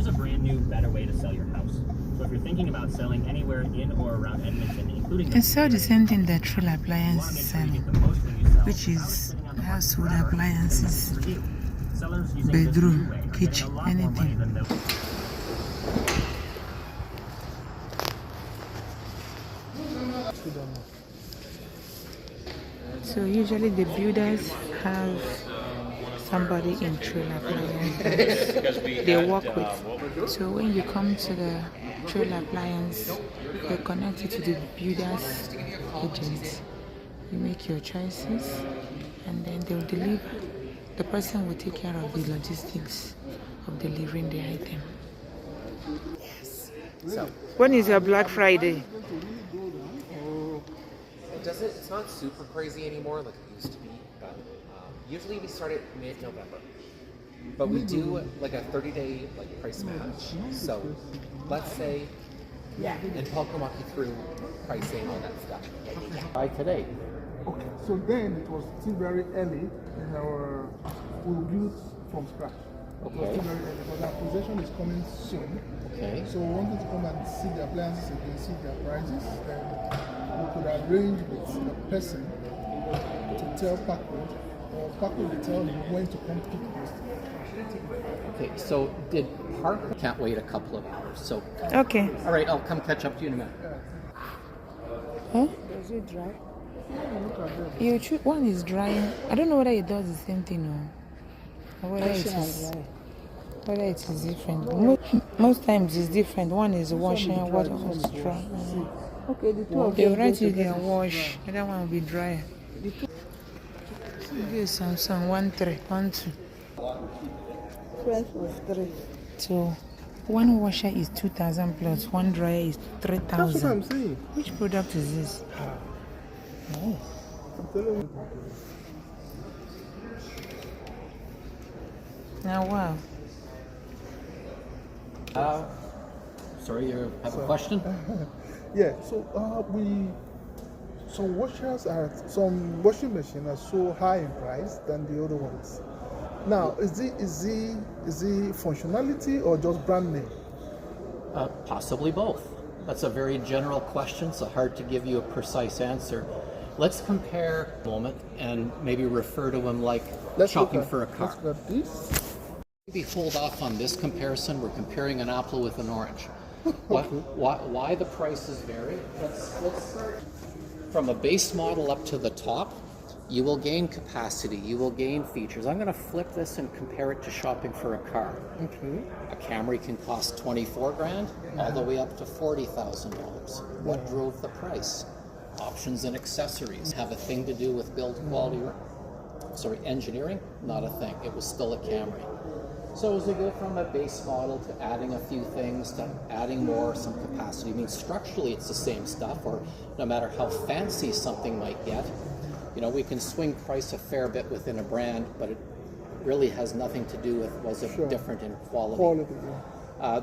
Here's a brand new, better way to sell your house. So if you're thinking about selling anywhere in or around Edmonton, including I saw the same thing that True Appliance is selling, which is household appliances, bedroom, kitchen, anything. So usually the builders have somebody in True Appliance they work with. So when you come to the True Appliance, you're connected to the builder's agent. You make your choices and then they'll deliver. The person will take care of the logistics of delivering the item. So When is your Black Friday? it's not super crazy anymore like it used to be, but usually we start at mid-November. But we do like a 30-day like price match. So let's say, and Paul can walk you through pricing, all that stuff. By today. Okay, so then it was still very early in our, we built from scratch. It was Okay. still very early, but our possession is coming soon. Okay. So we wanted to come and see the appliances again, see their prices, and we could arrange with a person to tell Paco, or Paco will tell him when to come pick this. Okay, so did Parker can't wait a couple of hours. So Okay. all right, I'll come catch up to you in a minute. Huh? Does it dry? Look at them. You choose, one is drying. I don't know whether it does the same thing or whether it is different. Most times it's different. One is washing, what one is dry. Okay, the two of They will them write go it there together. wash. The other one will be dry. This Samsung 13, 12. Price was 3. So one washer is 2,000 plus one dryer is That's what I'm 3,000. saying. Which product is this? I'm telling you. Now wow. Sorry, you have a question? Yeah, so some washing machines are so high in price than the other ones. Now, is it functionality or just brand name? Possibly both. That's a very general question, so hard to give you a precise answer. Let's compare a moment and maybe refer to them like shopping for a car. Let's look at this. Maybe hold off on this comparison. We're comparing an apple with an orange. Why the prices vary? Let's start from a base model up to the top. You will gain capacity, you will gain features. I'm going to flip this and compare it to shopping for a car. Okay. A Camry can cost 24 grand all the way up to $40,000. What drove the price? Options and accessories have a thing to do with build quality. Engineering, not a thing. It was still a Camry. So as we go from a base model to adding a few things to adding more, some capacity, I mean structurally it's the same stuff, or no matter how fancy something might get, you know, we can swing price a fair bit within a brand, but it really has nothing to do with was it different in quality.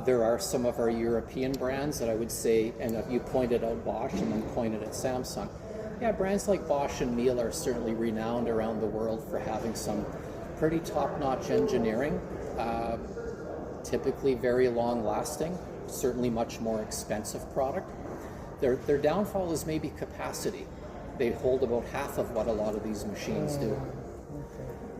There are some of our European brands that I would say, and you pointed out Bosch and then pointed at Samsung. Yeah, brands like Bosch and Miele are certainly renowned around the world for having some pretty top-notch engineering, typically very long-lasting, certainly much more expensive product. Their downfall is maybe capacity. They hold about half of what a lot of these machines do.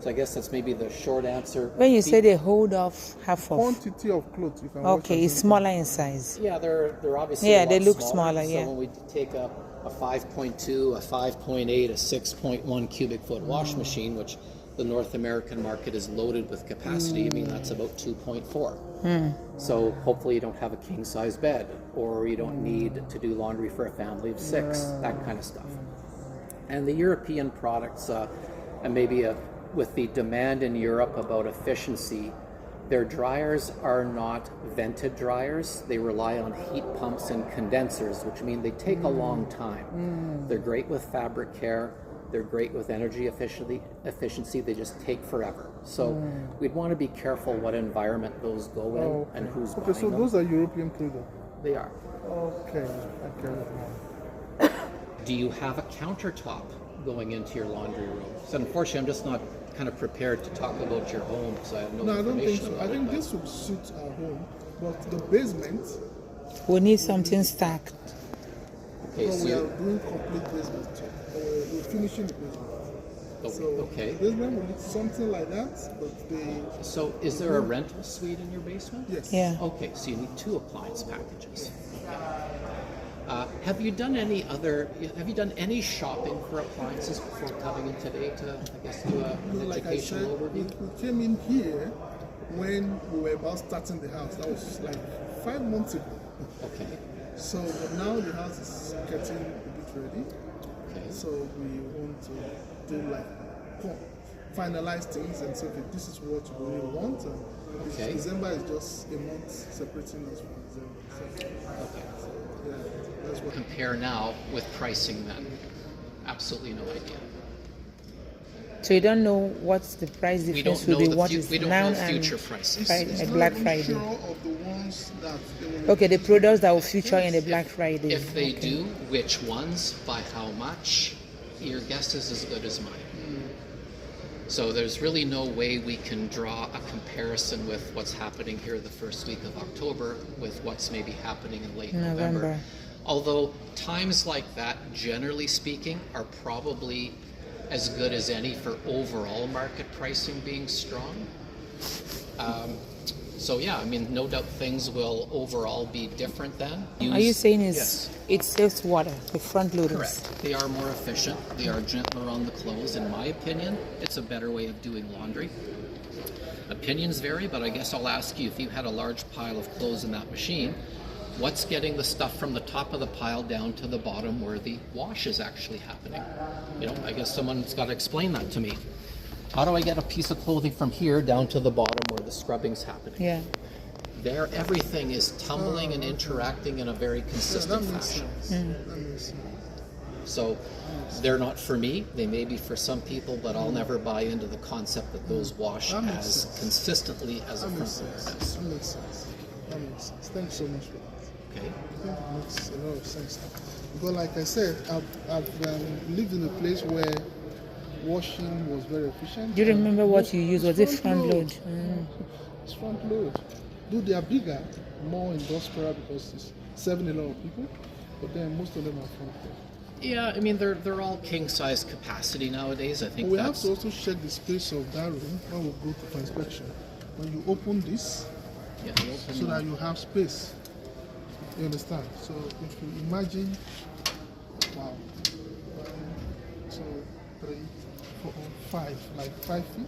So I guess that's maybe the short answer. When you say they hold off half of, Quantity of clothes you can wash okay, it's smaller in size. Yeah, they're obviously Yeah, a lot they look smaller. smaller, yeah. So when we take a 5.2, a 5.8, a 6.1 cubic foot wash machine, which the North American market is loaded with capacity, I mean that's about 2.4. So hopefully you don't have a king size bed, or you don't need to do laundry for a family of 6, that kind of stuff. And the European products, and maybe with the demand in Europe about efficiency, their dryers are not vented dryers. They rely on heat pumps and condensers, which mean they take a long time. They're great with fabric care. They're great with energy efficiency. They just take forever. So we'd want to be careful what environment those go in and who's buying so them. those are European products. They are. Okay, I get it now. Do you have a countertop going into your laundry room? So unfortunately, I'm just not kind of prepared to talk about your home because I have no No, I don't think information so. about I think it. this would suit our home. But the basement, We need something stacked. Okay, no, so we are you're- doing complete basement. We're finishing the basement. So okay. basement will need something like that, but they So is there a rental suite in your basement? yes. Yeah. Okay, so you need 2 appliance packages. Have you done any shopping for appliances before coming in today to, I guess, do an Like I said, educational we overview? came in here when we were about starting the house. That was like 5 months ago. Okay, So but now the house is getting a bit ready. okay. So we want to do like finalize things and say, okay, this is what we really want. And Okay. December is just a month separating us from December. So, Okay. yeah, that's what. Compare now with pricing then. Absolutely no idea. So you don't know what's the price We difference don't will know be the what fu- is we don't now know and future prices. Friday, It's Black not Friday. sure of the ones that they will Okay, the products that will feature in the Black Friday. If they Okay. do, which ones, by how much, your guess is as good as mine. So there's really no way we can draw a comparison with what's happening here the first week of October with what's maybe happening in late November. November. Although times like that, generally speaking, are probably as good as any for overall market pricing being strong. So yeah, I mean, no doubt things will overall be different then. Are you saying Yes. it saves water, the front loaders? Correct. They are more efficient. They are gentler on the clothes. In my opinion, it's a better way of doing laundry. Opinions vary, but I guess I'll ask you, if you had a large pile of clothes in that machine, what's getting the stuff from the top of the pile down to the bottom where the wash is actually happening? You know, I guess someone's got to explain that to me. How do I get a piece of clothing from here down to the bottom where the scrubbing's happening? Yeah. There, everything is tumbling and interacting in a very Yeah, that consistent makes fashion. sense. That makes sense. So they're not for me. They may be for some people, but I'll never buy into the concept that those wash That makes as sense. consistently as a That makes front loader sense. does. That makes sense. That makes sense. Thank you so much for that. Okay. I think it makes a lot of sense. Because like I said, I've lived in a place where washing was very efficient. Do you remember what Most- you used? Was it's it front load? It's front load. Though they are bigger, more industrial because it's serving a lot of people, but then most of them are front load. Yeah, I mean they're all king size capacity nowadays. I think We have that's to also check the space of that room when we go for inspection. When you open this, yeah, the open- so that you have space. You understand? So if you imagine, wow, 2, 3, 4, 5, like 5 feet,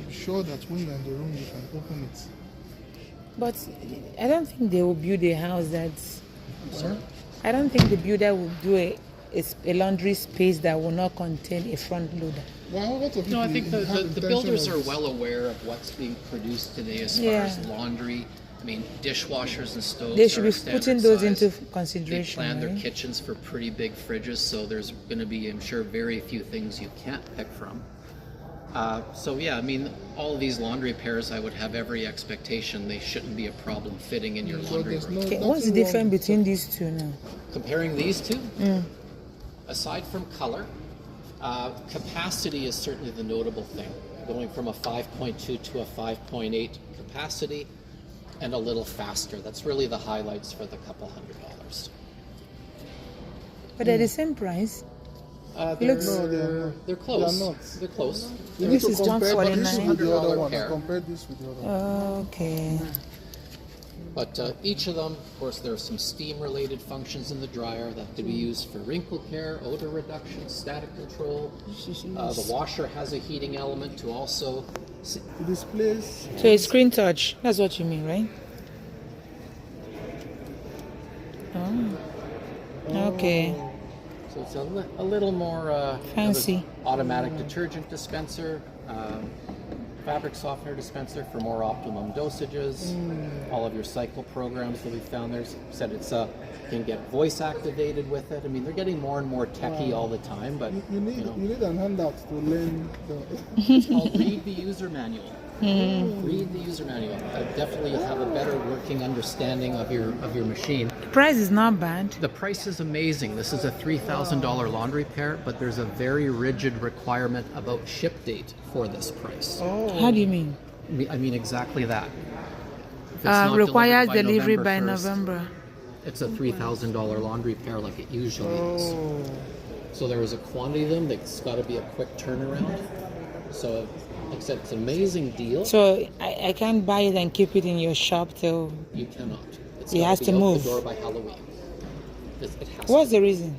be sure that when you're in the room you can open it. But I don't think they will build a house that's. Sorry? I don't think the builder will do a laundry space that will not contain a front loader. Well, a lot of No, I people think have the intention builders of are this. well aware of what's being produced today as Yeah. far as laundry. I mean, dishwashers and stoves. They should are be a putting standard those size. into They consideration. plan their right? kitchens for pretty big fridges, so there's going to be, I'm sure, very few things you can't pick from. So yeah, I mean, all of these laundry pairs, I would have every expectation they shouldn't be a problem fitting in your So laundry there's room. no, Okay, what's the nothing wrong difference with between these two now? Comparing these two, aside from color, capacity is certainly the notable thing. Going from a 5.2 to a 5.8 capacity and a little faster. That's really the highlights for the couple $100. But they're the same price. They're, Looks- No, they are not. they're close. They are not. They're close. You This need is to compare but this $149. with the other one. pair. And compare this with the other one. Okay. But each of them, of course, there are some steam-related functions in the dryer that could be used for wrinkle care, odor reduction, static control. The washer has a heating element to also. It displays So it's screen touch. That's what you mean, right? Oh. Okay. So it's a little more Fancy. automatic detergent dispenser, fabric softener dispenser for more optimum dosages. All of your cycle programs that we found there said it's can get voice activated with it. I mean, they're getting more and more techy all the time, but you need know, you need an handout to learn the it's called read the user manual. Read the user manual. Definitely have a better working understanding of your machine. The price is not bad. The price is amazing. This is a $3,000 laundry pair, but there's a very rigid requirement about ship date for this price. How do you mean? I mean exactly that. If it's not requires delivered delivery by 1st, November. It's a $3,000 laundry pair like it usually is. So there is a quantity of them that's got to be a quick turnaround. So, like I said, it's an amazing deal. So I can't buy it and keep it in your shop till. You cannot. It's It gotta has be to out move. the door by Halloween. It has What's to. the reason?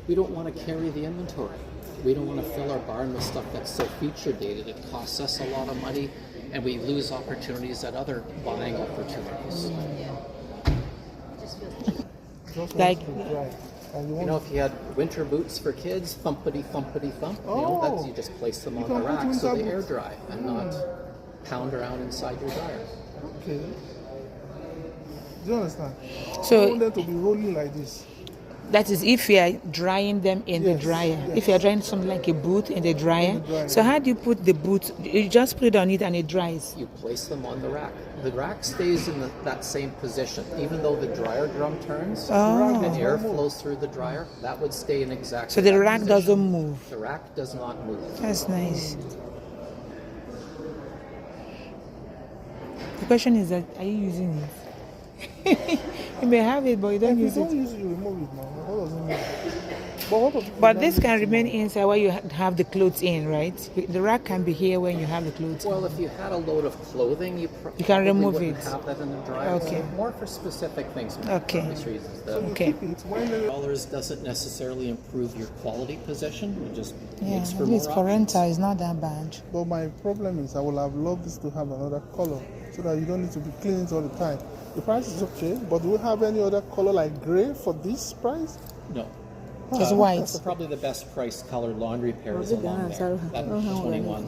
We don't want to carry the inventory. We don't want to fill our barn with stuff that's so feature dated. It costs us a lot of money, and we lose opportunities at other buying opportunities. Just Like- want to dry. And you You want know, if you had winter boots for kids, thumpity thumpity thump, you know, that's, you just place them You on can the put rack so winter they air boots. dry and not pound around inside your dryer. okay. Do you understand? So- I want them to be rolling like this. That is if you are drying them in the Yes, dryer. yes. If you are drying something like a boot in the dryer. In the dryer. So how do you put the boot? You just put it on it and it dries. You place them on the rack. The rack stays in that same position. Even though the dryer drum turns Oh. and air flows through the dryer, that would stay in exactly So the that rack position. doesn't move. The rack does not move. That's nice. The question is that are you using it? You may have it, but you don't If you use don't it. use it, you remove it now. What does it mean? But what of But this can remain inside while you have the clothes in, right? The rack can be here when you have the clothes. Well, if you had a load of clothing, you You can probably remove wouldn't it. have that in the dryer. Okay. So more for specific things. Okay. Obvious reasons. The Okay. Keep it. When the dollars doesn't necessarily improve your quality position. It just Yeah, makes for at more least for options. rental, it's not that bad. But my problem is I would have loved this to have another color so that you don't need to be cleaning it all the time. The price is okay, but do we have any other color like gray for this price? No. Just white. That's probably the best price colored laundry pair is along there. That 21.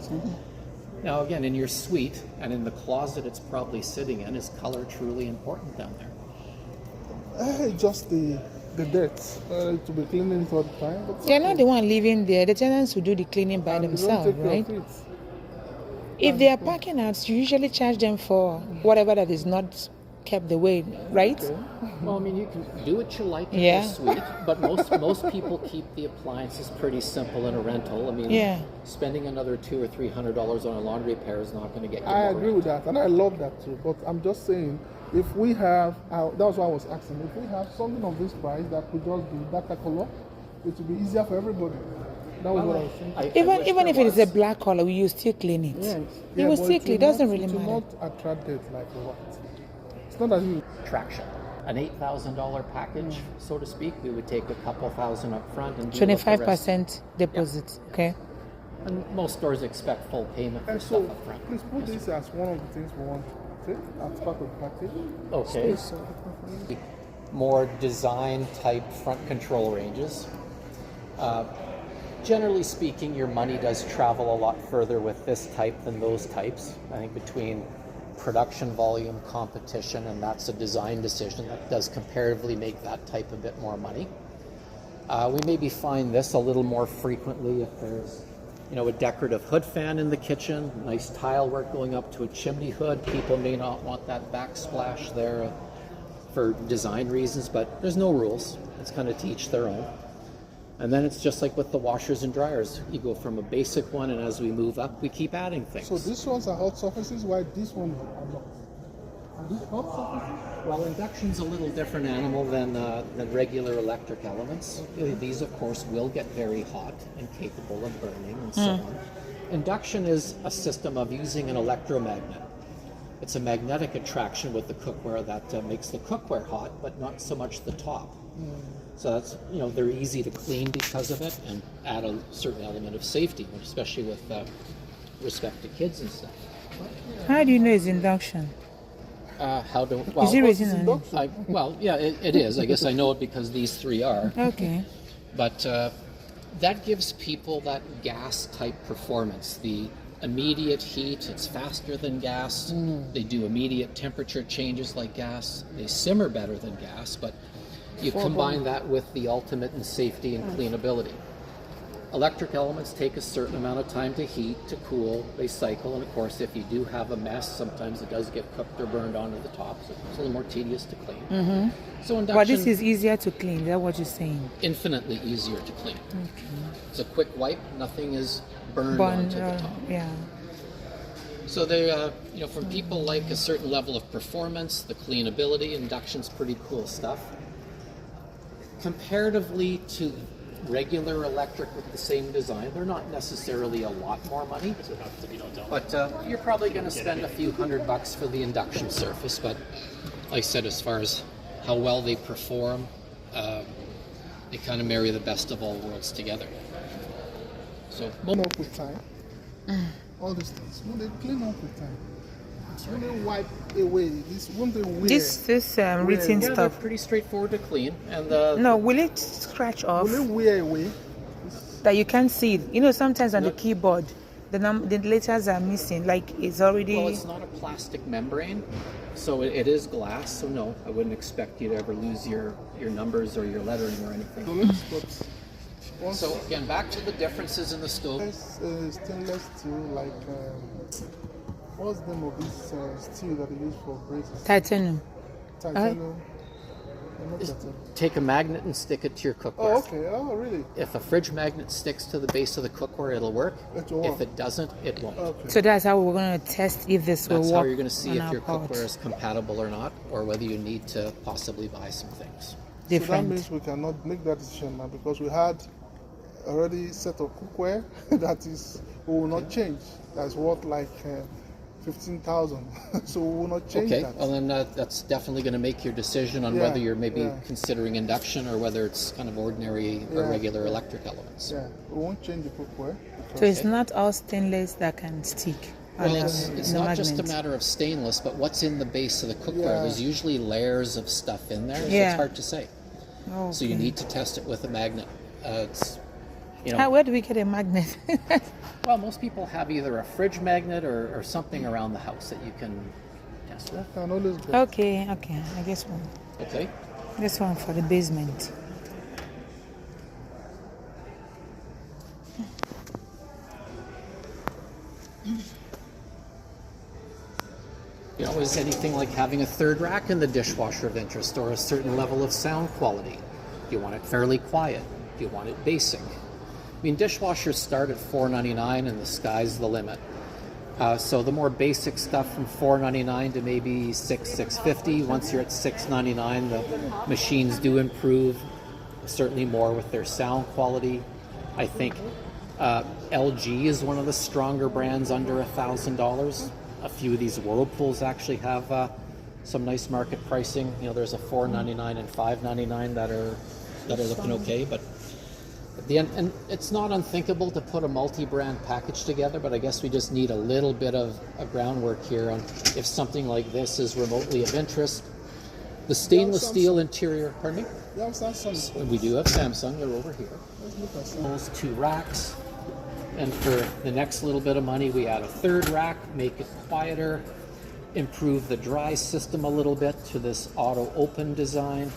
Now again, in your suite and in the closet it's probably sitting in, is color truly important down there? Just the dirt to be cleaning it all the time. But They're not the one living there. The tenants will do the cleaning by and you don't themselves, take care right? of it. If they are parking out, you usually charge them for whatever that is not kept the way, right? Well, I mean, you can do what you like in Yeah. your suite, but most people keep the appliances pretty simple in a rental. I mean, Yeah. spending another $200 or $300 on a laundry pair is not going to get you. I more agree with that, and I love that too. But I'm just saying, if we have, that's why I was asking, if we have something of this price that could just be darker color, it would be easier for everybody. That was what I was thinking. Even if it is a black color, you still clean it. Yes. You will but still it clean. It will doesn't not- really It will matter. not attract it like the white. It's not as you. traction. An $8,000 package, so to speak, we would take a couple thousand up front and do the rest. 25% deposit. Okay. And most stores expect full payment for And stuff so, up front. please put this as one of the things we want to take as part of the package. Okay. More design type front control ranges. Generally speaking, your money does travel a lot further with this type than those types. I think between production volume, competition, and that's a design decision that does comparatively make that type a bit more money. We maybe find this a little more frequently if there's, a decorative hood fan in the kitchen, nice tile work going up to a chimney hood. People may not want that backsplash there for design reasons, but there's no rules. It's kind of to each their own. And then it's just like with the washers and dryers. You go from a basic one, and as we move up, we keep adding things. So these ones are hot surfaces, while these ones are not. Are these hot surfaces? Well, induction's a little different animal than regular electric elements. These, of course, will get very hot and capable of burning and so on. Induction is a system of using an electromagnet. It's a magnetic attraction with the cookware that makes the cookware hot, but not so much the top. So that's, they're easy to clean because of it and add a certain element of safety, especially with respect to kids and stuff. How do you know it's induction? Well, Is it raising an Induction. it is. I guess I know it because these three are. Okay. But that gives people that gas type performance. The immediate heat, it's faster than gas. They do immediate temperature changes like gas. They simmer better than gas, but you combine that with the ultimate in safety and cleanability. Electric elements take a certain amount of time to heat, to cool, they cycle, and of course if you do have a mess, sometimes it does get cooked or burned onto the top, so it's a little more tedious to clean. So induction, But this is easier to clean. Is that what you're saying? infinitely easier to clean. It's a quick wipe, nothing is burned Bun, onto the top. yeah. So they, from people like a certain level of performance, the cleanability, induction's pretty cool stuff. Comparatively to regular electric with the same design, they're not necessarily a lot more money, but you're probably going to spend a few $100 for the induction surface. But like I said, as far as how well they perform, they kind of marry the best of all worlds together. So Clean up with time. All these things. When they clean up with time. When they wipe away, when they wear. This written yeah, they're stuff. pretty straightforward to clean. And No, will it scratch off? When they wear away. That you can't see it. You know, sometimes on the keyboard, the letters are missing. Like it's already. well, it's not a plastic membrane, so it is glass. So no, I wouldn't expect you to ever lose your numbers or your lettering or anything. So let's put. Once So again, back to the differences in the stove. stainless steel, like what's the name of this steel that they use for braces? Titanium. Titanium. Not Just titanium. take a magnet and stick it to your cookware. Oh, okay. Oh, really? If a fridge magnet sticks to the base of the cookware, it'll work. It will work. If it doesn't, it won't. Okay. So that's how we're going to test if this will That's work. how you're going to see on if our your pot. cookware is compatible or not, or whether you need to possibly buy some things. So that Different. means we cannot make that decision now because we had already set of cookware that is we will not change. That's worth like 15,000. So we will not change Okay, that. well then that's definitely going to make your decision on Yeah, whether you're maybe yeah. considering induction or whether it's kind of ordinary or Yeah. regular electric elements. Yeah, we won't change the cookware. So it's not all stainless that can stick. on Well, the- it's the not just a magnet. matter of stainless, but what's in the base of the cookware. Yeah. There's usually layers of stuff in there, so Yeah. it's hard to say. Oh, So you okay. need to test it with a magnet. It's, Where do we get a magnet? well, most people have either a fridge magnet or something around the house that you can test with. Can always go. okay. I guess one. Okay. This one for the basement. Is anything like having a third rack in the dishwasher of interest or a certain level of sound quality? Do you want it fairly quiet? Do you want it basic? I mean, dishwashers start at $4.99 and the sky's the limit. So the more basic stuff from $4.99 to maybe $6.50. Once you're at $6.99, the machines do improve, certainly more with their sound quality. I think LG is one of the stronger brands under $1,000. A few of these Whirlpools actually have some nice market pricing. There's a $4.99 and $5.99 that are looking okay, but at the end, and it's not unthinkable to put a multi-brand package together, but I guess we just need a little bit of a groundwork here on if something like this is remotely of interest. The stainless steel interior, pardon me? Yeah, Samsung. We do have Samsung, they're over here. Let's look at Samsung. Those 2 racks. And for the next little bit of money, we add a third rack, make it quieter, improve the dry system a little bit to this auto open design,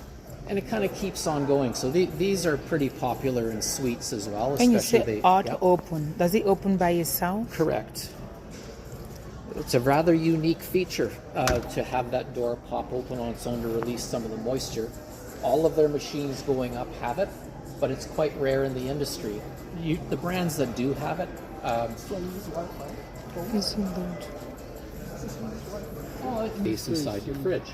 and it kind of keeps on going. So these are pretty popular in suites as well. When you especially say auto Yep, open, does it open by itself? correct. It's a rather unique feature to have that door pop open on its own to release some of the moisture. All of their machines going up have it, but it's quite rare in the industry. The brands that do have it, Is it good? base inside your fridge.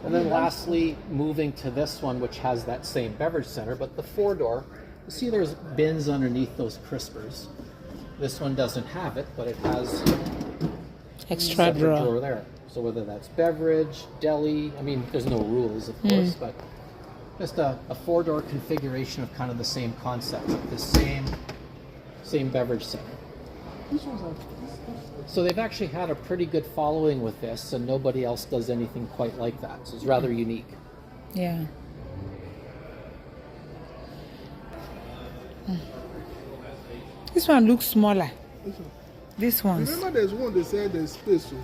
And then lastly, moving to this one, which has that same beverage center, but the 4-door, you see there's bins underneath those crispers. This one doesn't have it, but it has Extra separate drawer. drawer there. So whether that's beverage, deli, I mean, there's no rules, of course, but just a 4-door configuration of kind of the same concept, the same beverage center. This one's So they've actually had a pretty good following with this, and nobody else does anything quite like that. So it's rather unique. Yeah. This one looks smaller. This one's. Remember, there's one they said there's space, so,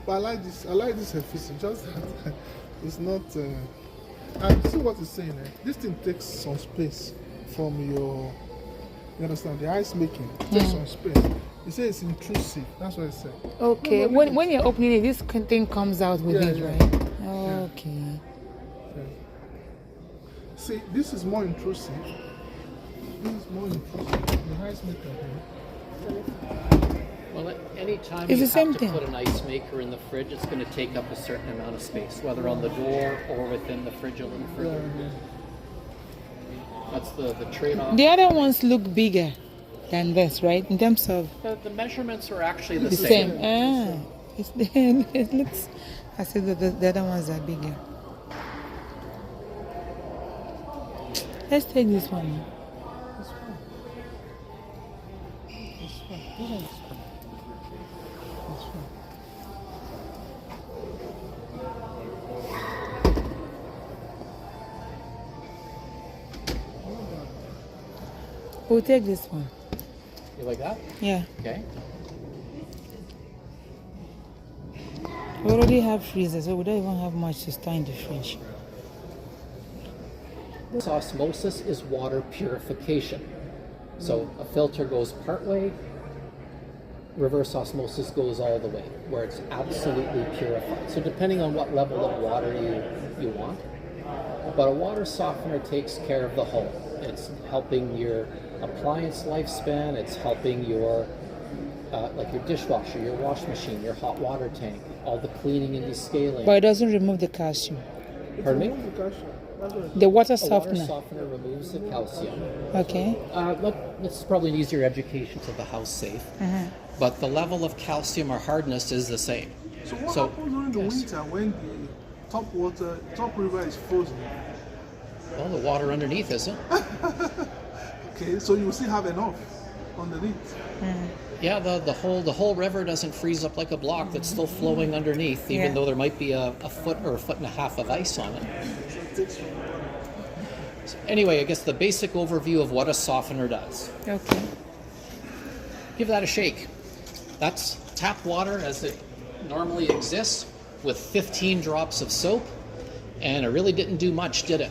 but I like this. I like this efficient. Just it's not. I see what it's saying. This thing takes some space from your. You understand? The ice making takes some space. It says it's intrusive. That's what it said. Okay. No, When you're opening it, this thing comes out with Yeah, it, yeah. right? Okay. See, this is more intrusive. This is more intrusive. The ice maker here. Well, anytime It's you the same have to thing. put an ice maker in the fridge, it's going to take up a certain amount of space, whether on the door or within the fridge a little further. That's the trade-off. The other ones look bigger than this, right? In terms of The measurements are actually the the same. same. It's it looks as if the other ones are bigger. Let's take this one. It's fine. It's fine. This one is fine. It's fine. Not bad. We'll take this one. You like that? Yeah. Okay. We already have freezers, so we don't even have much to store in the fridge. Osmosis is water purification. So a filter goes part way, reverse osmosis goes all the way, where it's absolutely purified. So depending on what level of water you want, but a water softener takes care of the whole. It's helping your appliance lifespan, it's helping your like your dishwasher, your wash machine, your hot water tank, all the cleaning and descaling. But it doesn't remove the calcium. Pardon me? Remove the calcium. That's what it The water A water softener. softener removes the calcium. Okay. This is probably an easier education to the house safe. But the level of calcium or hardness is the same. is. So what happens during the winter when the top river is frozen? Well, the water underneath isn't. Okay, so you still have enough underneath. Yeah, the whole river doesn't freeze up like a block that's still flowing underneath, even Yeah. though there might be a foot or a foot and a half of ice on it. So it takes from So anyway, I guess the basic overview of what a softener does. Okay. Give that a shake. That's tap water as it normally exists with 15 drops of soap, and it really didn't do much, did it?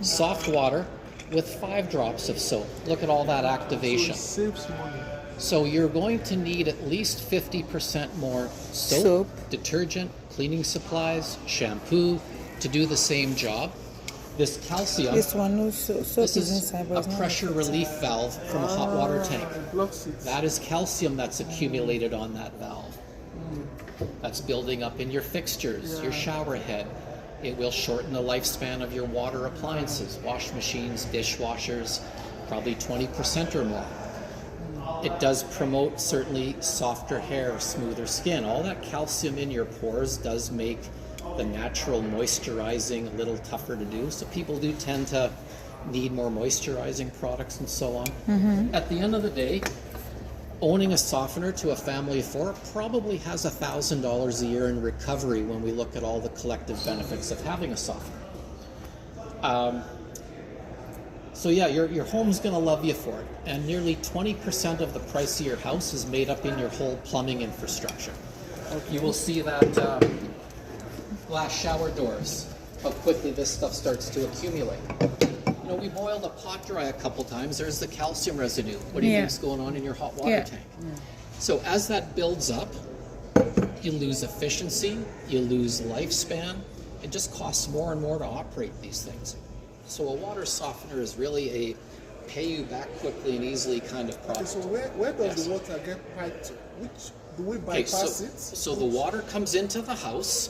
Soft water with 5 drops of soap. Look at all that so activation. it saves money. So you're going to need at least 50% more soap, Soap. detergent, cleaning supplies, shampoo to do the same job. This calcium, This one also soap this is is inside, but a it's not pressure relief valve from a hot water tank. It blocks it. That is calcium that's accumulated on that valve. That's building up in your fixtures, your shower head. It will shorten the lifespan of your water appliances, wash machines, dishwashers, probably 20% or more. It does promote certainly softer hair, smoother skin. All that calcium in your pores does make the natural moisturizing a little tougher to do. So people do tend to need more moisturizing products and so on. At the end of the day, owning a softener to a family of 4 probably has $1,000 a year in recovery when we look at all the collective benefits of having a softener. So yeah, your home's going to love you for it. And nearly 20% of the price of your house is made up in your whole plumbing infrastructure. You will see that glass shower doors, how quickly this stuff starts to accumulate. You know, we boiled a pot dry a couple times. There's the calcium residue. What do you Yeah. think's going on in your hot water Yeah. tank? So as that builds up, you lose efficiency, you lose lifespan. It just costs more and more to operate these things. So a water softener is really a pay you back quickly and easily kind of Okay, product. so where does Yes. the water get piped to? Which do we Okay, bypass it? so the water comes into the house,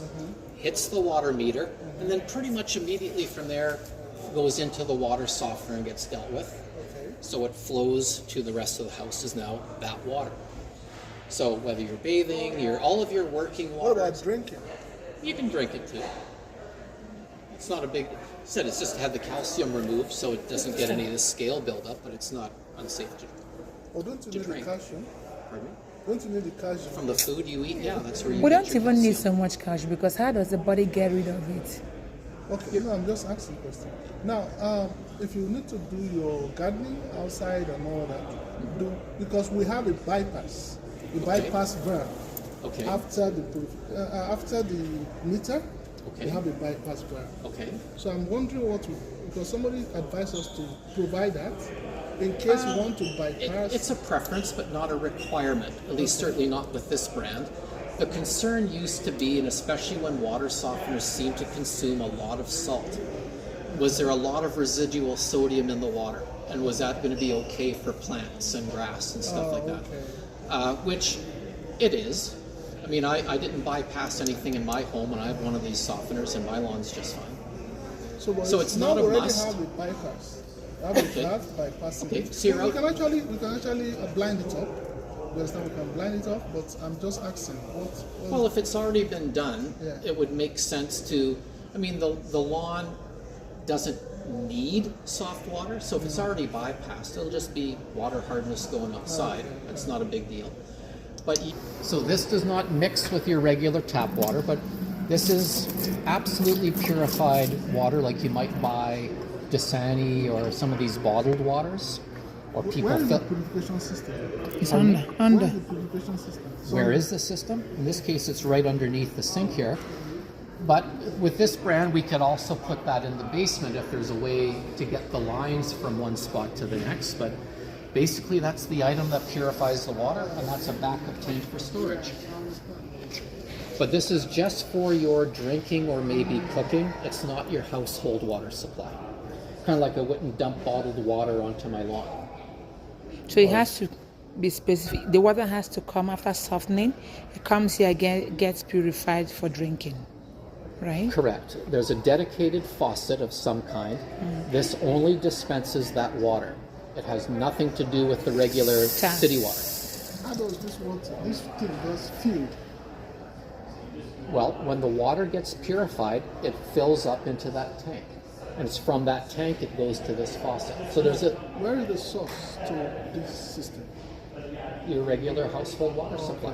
hits the water meter, and then pretty much immediately from there goes into the water softener and gets dealt with. Okay. So it flows to the rest of the house is now that water. So whether you're bathing, all of your working What water, about drinking? you can drink it too. It's not a big. Said it's just had the calcium removed, so it doesn't get any of the scale buildup, but it's not unsafe to Or don't you need the drink. calcium? Pardon me? Don't you need the calcium? From the food you eat. Yeah, that's where you We get don't your even need calcium. so much cash because how does the body get rid of it? Okay, no, I'm just asking a question. Now, if you need to do your gardening outside and all that, because we have a bypass, bypass valve. Okay. After the meter, Okay. we have a bypass valve. Okay. So I'm wondering because somebody advised us to provide that in case you want to bypass. It's a preference, but not a requirement. At least certainly not with this brand. The concern used to be, and especially when water softeners seem to consume a lot of salt, was there a lot of residual sodium in the water? And was that going to be okay for plants and grass and stuff like that? Okay. which it is. I mean, I didn't bypass anything in my home, and I have one of these softeners, and my lawn's just fine. So it's not a must. Have a bypass. Have Okay. a flat bypassing. Okay, it. so you're we out- can actually blind it up. You understand? We can blind it up, but I'm just asking what Well, if it's already been done, Yeah. it would make sense to. I mean, the lawn doesn't need soft water, so if it's already bypassed, it'll just be water hardness going outside. That's not a big deal. So this does not mix with your regular tap water, but this is absolutely purified water, like you might buy Dasani or some of these bottled waters, or people where is the fill. purification system? It's Pardon me? under. Where Under. is the purification system? So Where is the system? In this case, it's right underneath the sink here. But with this brand, we could also put that in the basement if there's a way to get the lines from one spot to the next. But basically, that's the item that purifies the water, and that's a backup tank for storage. But this is just for your drinking or maybe cooking. It's not your household water supply. Kind of like I wouldn't dump bottled water onto my lawn. So it has to be specific. The water has to come after softening. It comes here, gets purified for drinking, right? Correct. There's a dedicated faucet of some kind. This only dispenses that water. It has nothing to do with the regular Tap. city water. how does this thing does field? Well, when the water gets purified, it fills up into that tank. And it's from that tank it goes to this faucet. So there's Where is the source to this system? your regular household water supply.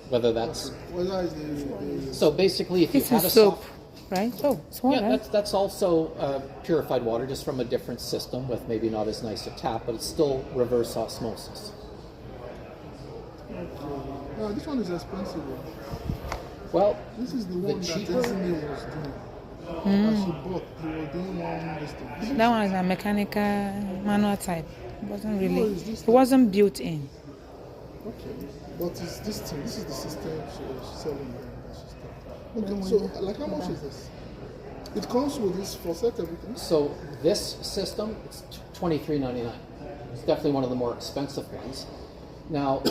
Whether that's Whether it's the so basically if you This had is a soap, soft, right? Oh, it's water. yeah, that's also purified water, just from a different system with maybe not as nice a tap, but it's still reverse osmosis. no, this one is expensive. Well, This is the one that cheaper- Disney was doing. That she bought. He was doing one this thing. That one is a mechanical manual type. It wasn't really. Oh, is this It wasn't built in. Okay, but it's this thing. This is the system she was selling. Okay, so like how much is this? It comes with this faucet, everything. so this system, it's $23.99. It's definitely one of the more expensive ones. Now,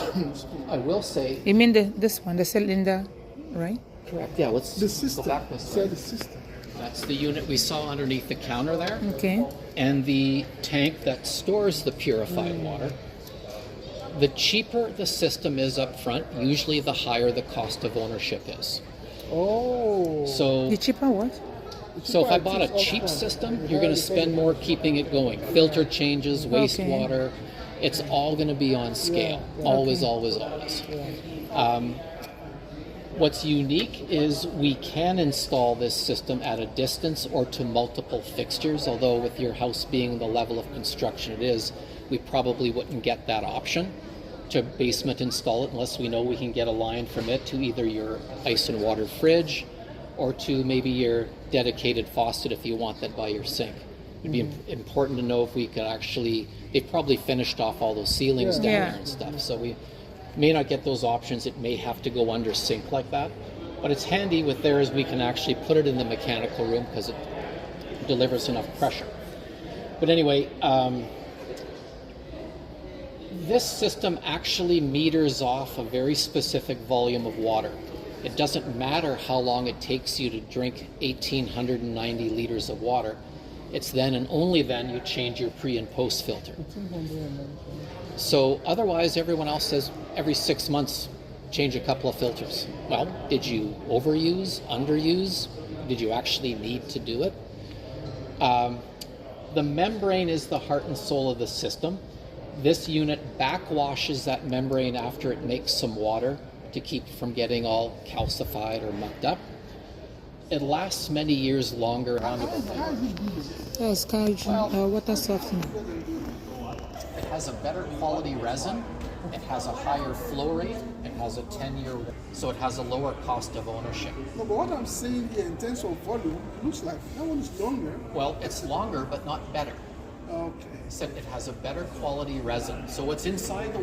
I will say, You mean this one, the cylinder, right? correct. Yeah, let's The system. go back this Say way. the system. That's the unit we saw underneath the counter there, Okay. and the tank that stores the purified water. The cheaper the system is up front, usually the higher the cost of ownership is. Oh. So, The cheaper what? if I bought a cheap system, you're going to spend more keeping it going. Filter changes, wastewater, it's all going to be on scale. Always, always, always. What's unique is we can install this system at a distance or to multiple fixtures, although with your house being the level of construction it is, we probably wouldn't get that option to basement install it unless we know we can get a line from it to either your ice and water fridge or to maybe your dedicated faucet if you want that by your sink. It'd be important to know if we could actually, they've probably finished off all those ceilings down Yeah. there and stuff, so we may not get those options. It may have to go under sink like that, but it's handy with theirs. We can actually put it in the mechanical room because it delivers enough pressure. But anyway, this system actually meters off a very specific volume of water. It doesn't matter how long it takes you to drink 1,890 liters of water. It's then and only then you change your pre and post filter. So otherwise, everyone else says every 6 months, change a couple of filters. Well, did you overuse, underuse? Did you actually need to do it? The membrane is the heart and soul of the system. This unit backwashes that membrane after it makes some water to keep from getting all calcified or mucked up. It lasts many years longer. How is it good? Yes, water softener. It has a better quality resin. It has a higher flow rate. It has a 10-year, so it has a lower cost of ownership. No, but what I'm saying here in terms of volume, it looks like that one is longer. Well, it's longer, but not better. Okay. Said it has a better quality resin. So what's inside the water